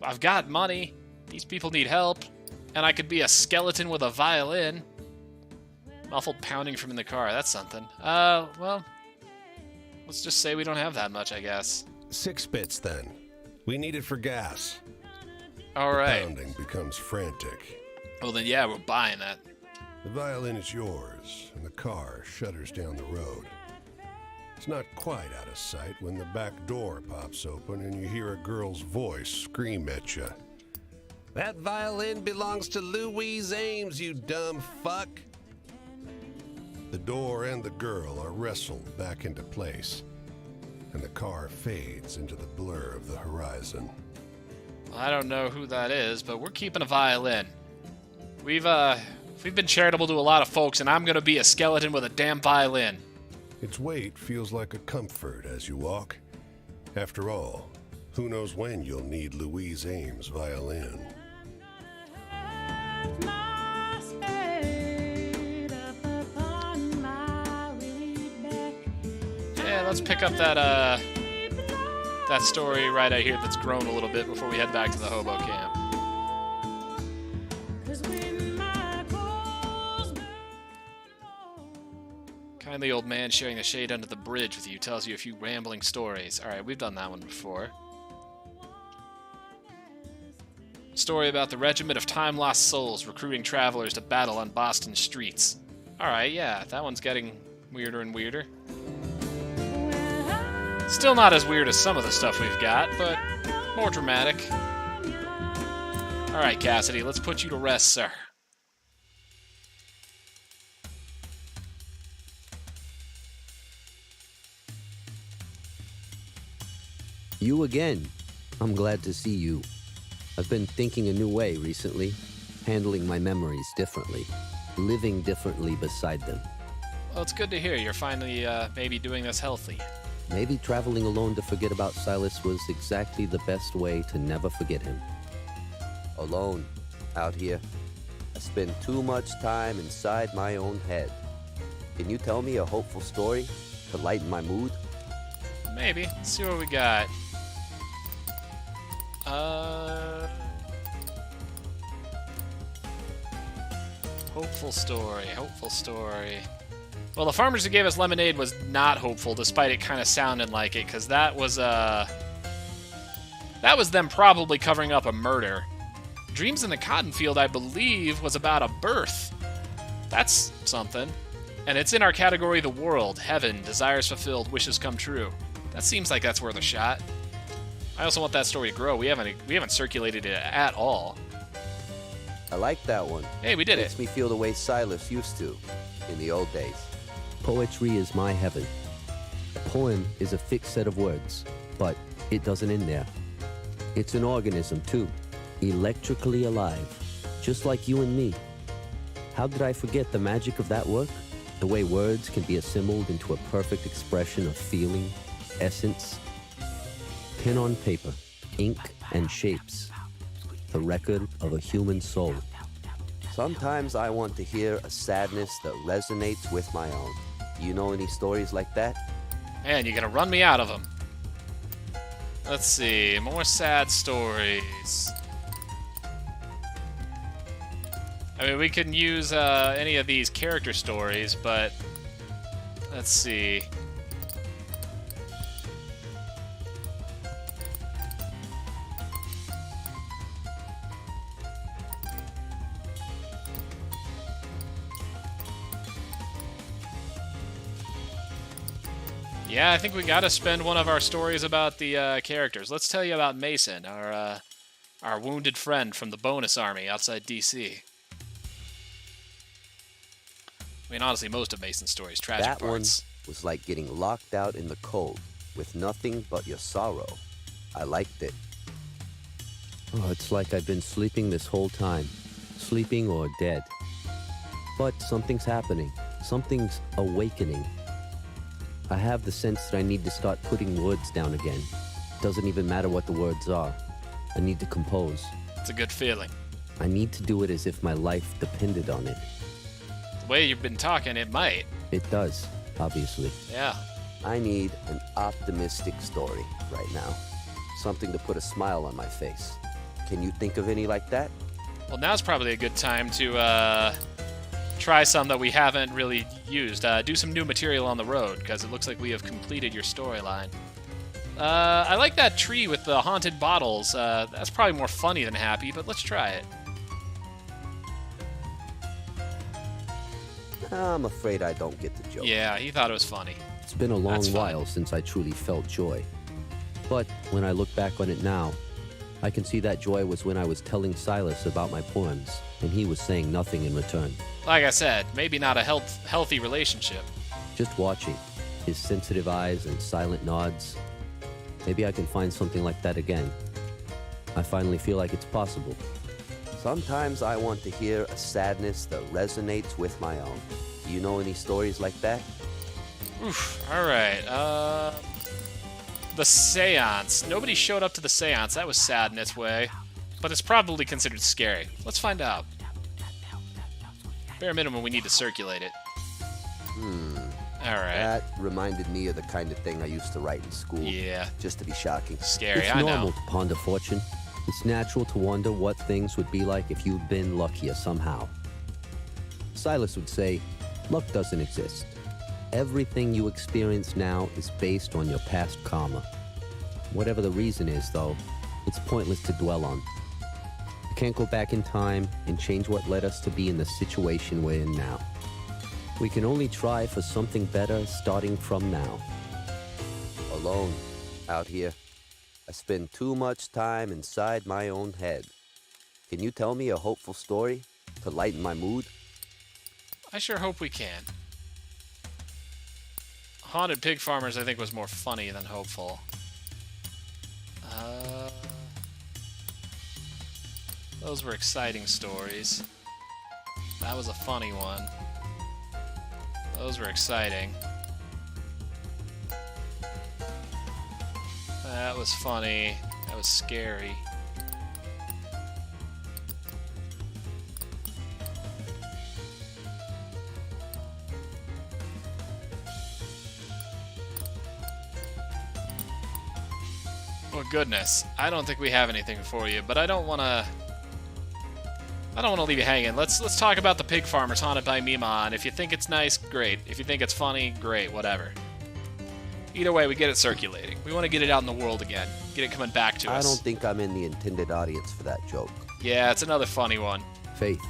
I've got money. These people need help. And I could be a skeleton with a violin. Muffled pounding from in the car. That's something. Well, let's just say we don't have that much, I guess. 6 bits, then. We need it for gas. All right. Pounding becomes frantic. Well, then, yeah, we're buying that. The violin is yours, and the car shudders down the road. It's not quite out of sight when the back door pops open and you hear a girl's voice scream at you. That violin belongs to Louise Ames, you dumb fuck. The door and the girl are wrestled back into place, and the car fades into the blur of the horizon. Well, I don't know who that is, but we're keeping a violin. We've been charitable to a lot of folks, and I'm gonna be a skeleton with a damn violin. Its weight feels like a comfort as you walk. After all, who knows when you'll need Louise Ames' violin. Yeah, let's pick up that story right out here that's grown a little bit before we head back to the hobo camp. Kindly old man sharing the shade under the bridge with you tells you a few rambling stories. Alright, we've done that one before. Story about the regiment of time-lost souls recruiting travelers to battle on Boston streets. Alright, yeah, that one's getting weirder and weirder. Still not as weird as some of the stuff we've got, but more dramatic. Alright, Cassidy, let's put you to rest, sir. You again. I'm glad to see you. I've been thinking a new way recently, handling my memories differently, living differently beside them. Well, it's good to hear you're finally maybe doing this healthy. Maybe traveling alone to forget about Silas was exactly the best way to never forget him. Alone, out here. I spend too much time inside my own head. Can you tell me a hopeful story to lighten my mood? Maybe. Let's see what we got. Hopeful story, hopeful story. Well, the farmers who gave us lemonade was not hopeful, despite it kind of sounding like it, because that was them probably covering up a murder. Dreams in the Cotton Field, I believe, was about a birth. That's something. And it's in our category, The World, Heaven, Desires Fulfilled, Wishes Come True. That seems like that's worth a shot. I also want that story to grow. We haven't circulated it at all. I like that one. Hey, we did Makes it. me feel the way Silas used to in the old days. Poetry is my heaven. A poem is a fixed set of words, but it doesn't end there. It's an organism, too, electrically alive, just like you and me. How did I forget the magic of that work? The way words can be assembled into a perfect expression of feeling, essence. Pen on paper, ink and shapes. The record of a human soul. Sometimes I want to hear a sadness that resonates with my own. You know any stories like that? Man, you're gonna run me out of them. Let's see, more sad stories. I mean, we can use any of these character stories, but let's see. Yeah, I think we gotta spend one of our stories about the characters. Let's tell you about Mason, our wounded friend from the bonus army outside D.C. I mean, honestly, most of Mason's stories, tragic That parts. one was like getting locked out in the cold with nothing but your sorrow. I liked it. Oh, it's like I've been sleeping this whole time. Sleeping or dead. But something's happening. Something's awakening. I have the sense that I need to start putting words down again. Doesn't even matter what the words are. I need to compose. It's a good feeling. I need to do it as if my life depended on it. The way you've been talking, it might. It does, obviously. Yeah. I need an optimistic story right now. Something to put a smile on my face. Can you think of any like that? Well, now's probably a good time to try some that we haven't really used. Do some new material on the road, because it looks like we have completed your storyline. I like that tree with the haunted bottles. That's probably more funny than happy, but let's try it. I'm afraid I don't get the joke. Yeah, he thought it was funny. It's been a long That's fine. while since I truly felt joy. But when I look back on it now, I can see that joy was when I was telling Silas about my poems, and he was saying nothing in return. Like I said, maybe not a healthy relationship. Just watching, his sensitive eyes and silent nods. Maybe I can find something like that again. I finally feel like it's possible. Sometimes I want to hear a sadness that resonates with my own. Do you know any stories like that? Oof. All right. The seance. Nobody showed up to the seance. That was sad in its way, but it's probably considered scary. Let's find out. Bare minimum, we need to circulate it. All right. That reminded me of the kind of thing I used to write in school. Yeah. Just to be shocking. Scary. It's I normal know. to ponder fortune. It's natural to wonder what things would be like if you'd been luckier somehow. Silas would say, luck doesn't exist. Everything you experience now is based on your past karma. Whatever the reason is, though, it's pointless to dwell on. You can't go back in time and change what led us to be in the situation we're in now. We can only try for something better starting from now. alone out here. I spend too much time inside my own head. Can you tell me a hopeful story to lighten my mood? I sure hope we can. Haunted Pig Farmers, I think, was more funny than hopeful. Those were exciting stories. That was a funny one. Those were exciting. That was funny. That was scary. Well, goodness. I don't think we have anything for you, but I don't want to leave you hanging. Let's talk about the Pig Farmers Haunted by Mimon. If you think it's nice, great. If you think it's funny, great. Whatever. Either way, we get it circulating. We want to get it out in the world again. Get it coming back to us. I don't think I'm in the intended audience for that joke. Yeah, it's another funny one. Faith.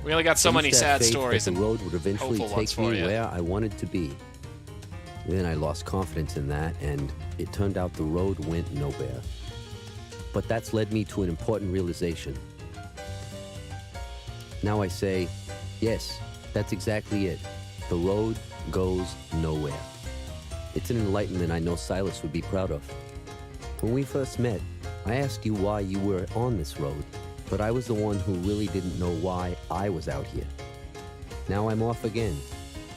We only got so I many used to have sad faith stories that and the road would eventually hopeful ones take for me you. where I wanted to be. Then I lost confidence in that, and it turned out the road went nowhere. But that's led me to an important realization. Now I say, yes, that's exactly it. The road goes nowhere. It's an enlightenment I know Silas would be proud of. When we first met, I asked you why you were on this road, but I was the one who really didn't know why I was out here. Now I'm off again,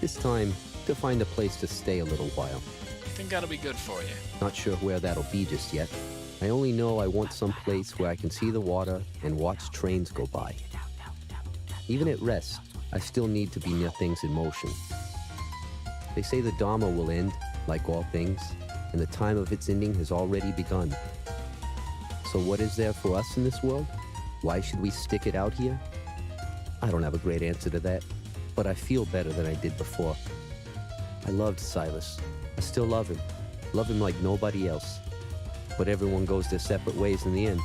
this time to find a place to stay a little while. I think that'll be good for you. Not sure where that'll be just yet. I only know I want some place where I can see the water and watch trains go by. Even at rest, I still need to be near things in motion. They say the Dharma will end, like all things, and the time of its ending has already begun. So what is there for us in this world? Why should we stick it out here? I don't have a great answer to that, but I feel better than I did before. I loved Silas. I still love him. Love him like nobody else. But everyone goes their separate ways in the end.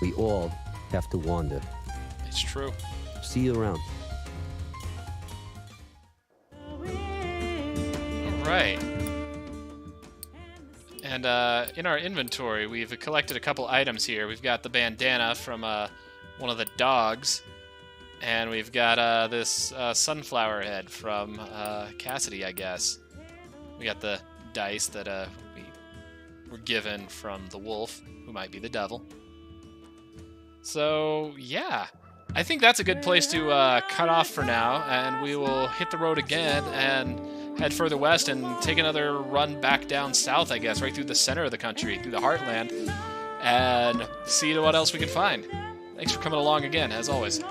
We all have to wander. It's true. See you around. All right. And in our inventory, we've collected a couple items here. We've got the bandana from one of the dogs, and we've got this sunflower head from Cassidy, I guess. We got the dice that we were given from the wolf, who might be the devil. So, yeah. I think that's a good place to cut off for now, and we will hit the road again and head further west and take another run back down south, I guess, right through the center of the country, through the heartland, and see what else we can find. Thanks for coming along again, as always.